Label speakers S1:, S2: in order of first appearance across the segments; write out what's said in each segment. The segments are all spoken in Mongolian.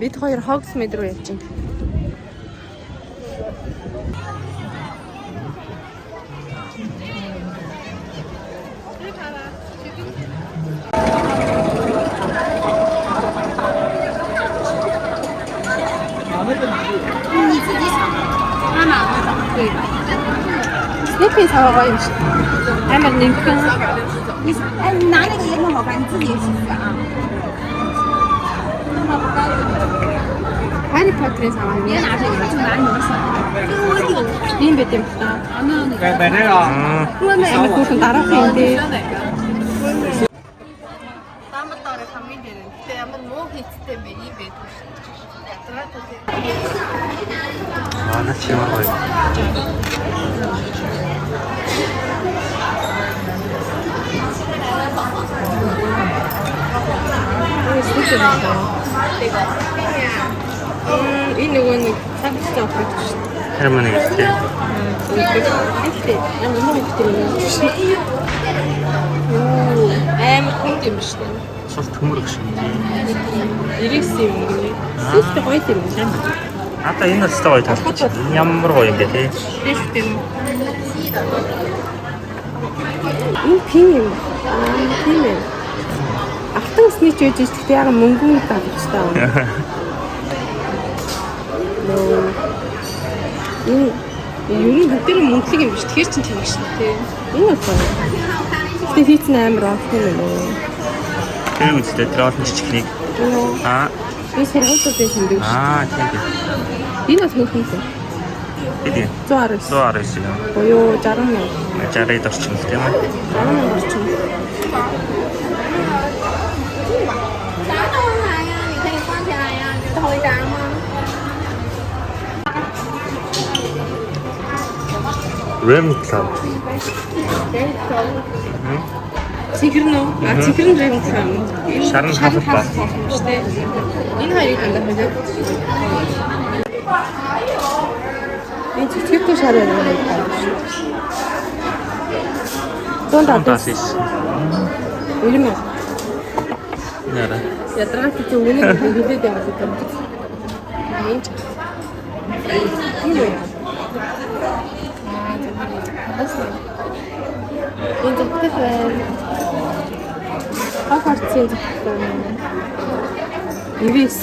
S1: Бид хоёр Hogsmeade руу явж байна. Снэпи 사와가 있어. 아마 링크.
S2: 哎，你拿那个也挺好看，你自己试试啊。
S1: 하리포터의 상황이
S2: 别拿这个，就拿你的小的。这个我有。
S1: ийм байт юм байна.
S3: Барайгаа.
S1: Хүүхэн дараах юм дээ.
S4: Damat орой хамгийн дээр. Гэтэ ямар муу хийцтэй бэ ийм байдаг шүү дээ. Ядраа төсөө.
S3: Манай чимээ гоё.
S1: Энэ нөгөө нэг цагт авах гэж шүү.
S3: Харин нэгтэй.
S1: Гэхдээ ямар муу хийцтэй юм бэ? Амар хүнд юм шүү дээ.
S3: Цус төмөрөх шиг.
S1: Ирээс юм гээ. Сүлт гоё юм байна.
S3: Ата энэ өстэй гоё талбарч. Ямар гоё юм бэ тий.
S1: Тэштэй юм. Энэ пин юм. Пин юм. Автан снич үжиж гэхдээ яг мөнгөн давж таа. Энэ юуны бүгдээр мөнгөлөг юм биш. Тэгэхээр чинь тийм шүү дээ. Энэ бол. Гэхдээ хийцэн амар оф юм уу?
S3: Тэр үстэй тэр олон жижигхнийг. Аа.
S1: Энэ сургуулиуд дээр хэмдэг шүү.
S3: Аа тийм.
S1: Энэ бас мөнгөн юм.
S3: Эдийн.
S1: 119.
S3: 119 юм.
S1: Буюу 60 мянга.
S3: 60-д орчим л тийм үү?
S1: 60 мянга орчим.
S2: 啥都来呀，你可以放起来呀，最后一张吗？
S3: Ram Club.
S1: Цэгэрнэ үү? Цэгэрн рэм юм.
S3: Шарн хавах ба.
S1: Энэ хоёрыг хандах үү? Энэ цэцгэртэй шар юм байна шүү. 150. Үлэм үү?
S3: Яра.
S1: Ядраа чи үнэ хэлээд яваад байгаа юм. Энэ юу? Энэ зөвхөн хавцын зөвхөн ивэс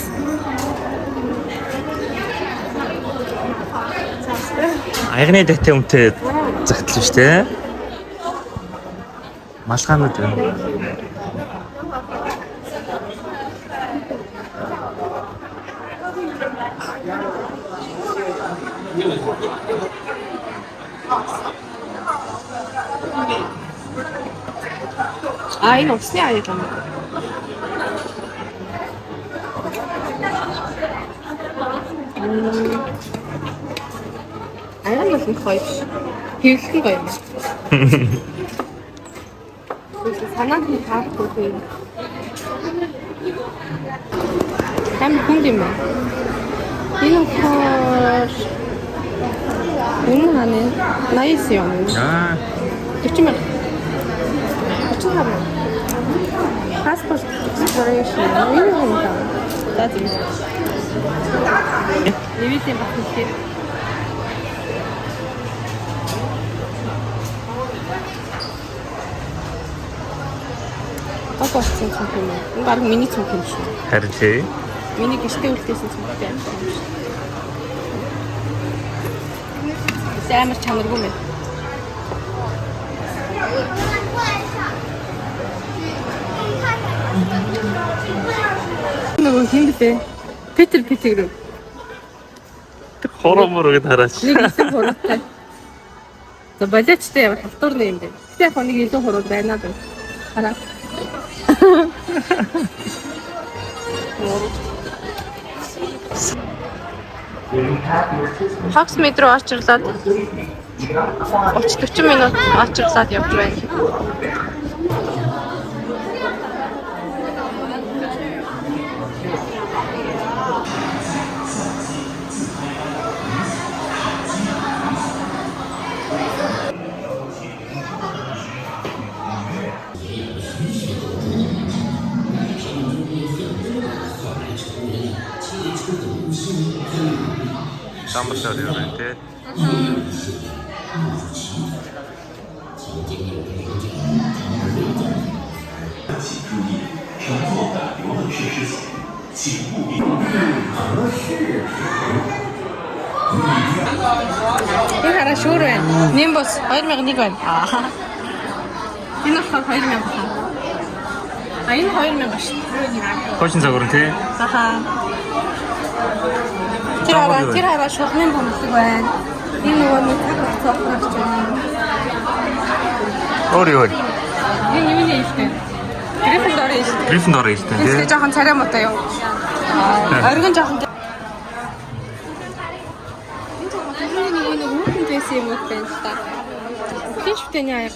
S3: Аягны дэтэй үнтэй загтлаа шүү дээ. Малгаанууд байна.
S1: Энэ усны аяг юм. Аяг нь их гоё. Хэвлэх гоё юм. Санаад нь таахгүй. Амар хүнд юм байна. Энэ болохоор энэ ханаа 80 юм.
S3: Аа.
S1: 40 мянга. 40 мянга. Passport expiration. Энэ юм даа. Даад юм. Нэвитэй багтээ. Багтсан юм. Энэ баг миний цог юм шүү.
S3: Харин тий.
S1: Миний гэртээ үлдээсэн цогтой юм шүү. Амар чанаргүй мэн. Нөгөө хин бэ? Питер Питер.
S3: Хоромор гэж хараач.
S1: Нэг их хуруутай. За балиачтай ямар халтуурны юм бэ? Гэтэ яг нэг илүү хурууд байна даа. Хараа. Hogsmeade руу очирлаад 30-40 минут очирлаад явж байна.
S3: Summer story oriented.
S1: Энэ хараа шүүр байна. Нэм бос 2001 байна. Энэ болохоор 2000 байна. Энэ 2000 шүү.
S3: 훨씬 загвар тий.
S1: Аха. Тэр хараа шуурмын бомбог байна. Энэ нөгөө нэг цогцолж байна.
S3: Ори.
S1: Энэ юу нэ ихтэй. Гриффиндор юм шүү.
S3: Гриффиндор юм тий.
S1: Тэгээ жоохон царай муутай юу. Оргон жоохон юм уу байна л та. Хин шүтэний аяг.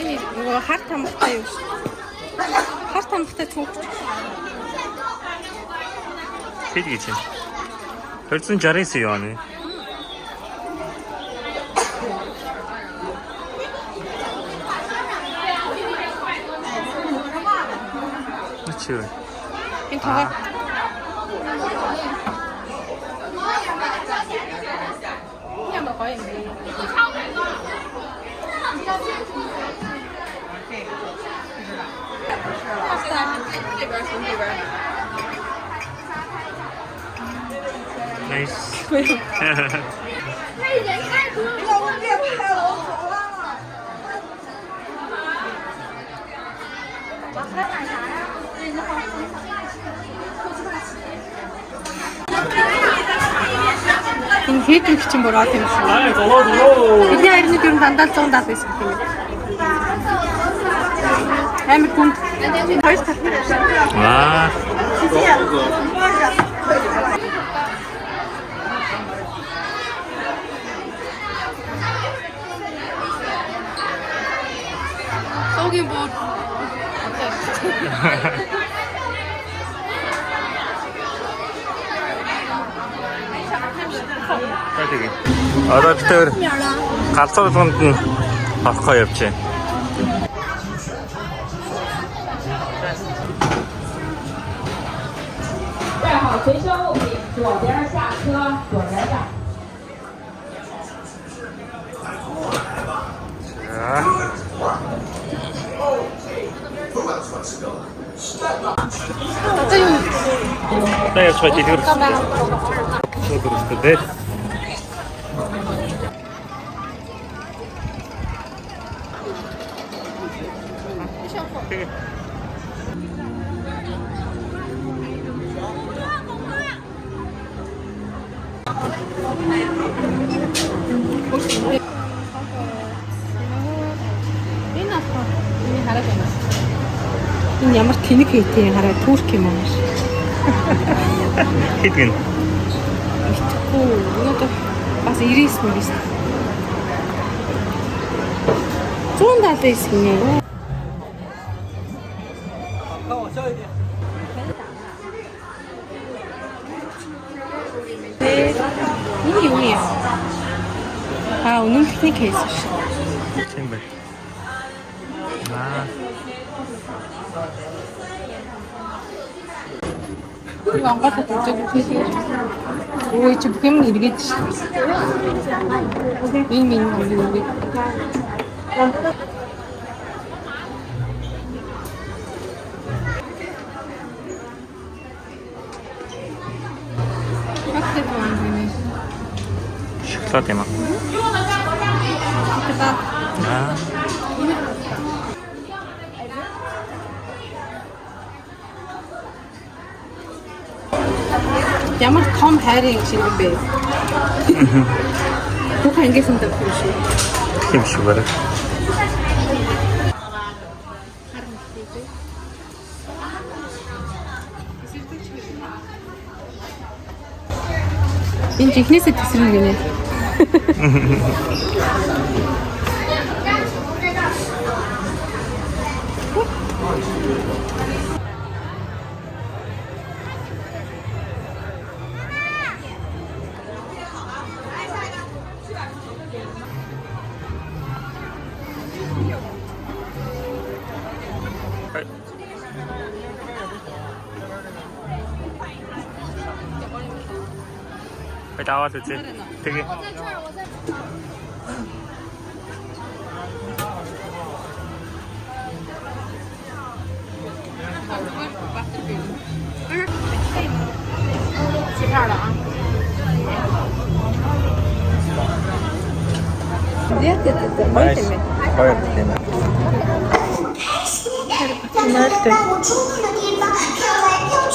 S1: Энэ нөгөө хар тамхтай юу шүү. Хар тамхтай цүнх.
S3: Хэд гэж юм. 269 юу аны. Ничего.
S1: Энэ тоо. Ямар гоё юм бэ?
S3: Nice.
S1: энэ хэд их чинь буруу юм шиг. Бидний хайрнууд ер нь дандаа 170 байсан юм. Амар хүнд. Хоёр тал.
S3: Аа.
S1: Саугийн бод.
S3: Тэгээ. Одоо бид тэр галзуу болгонд нь авахгүй явж байна.
S5: 带好随身物品，左边下车，左边站。
S3: Одоо явж байгаа дэлгэр. Өдөртөө.
S1: Энэ ямар тэнэг хийтэй хараа турк юм аа.
S3: Хэд гин.
S1: Оо, өнөөдөр бас 99 мөрөс. 170 гинэ. Энэ юу юм? Аа, үнэмхний кейс шүү.
S3: Тийм бай. Аа.
S1: Монгол хэлтэй хэлээ. Ой, чи бүх юм эргээд шүү. Энэ минь үргээд.
S3: Шоколад юм аа. Аа. Ямар том хайрын шиг юм бэ? Бүх ангисан тавьсан шүү. Тийм шүү барай. Энэ чихнээсээ тесрэн гинэ. 快나와주지. 되게.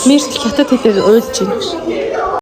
S1: Мирский хятад хэлээр уйлж байна.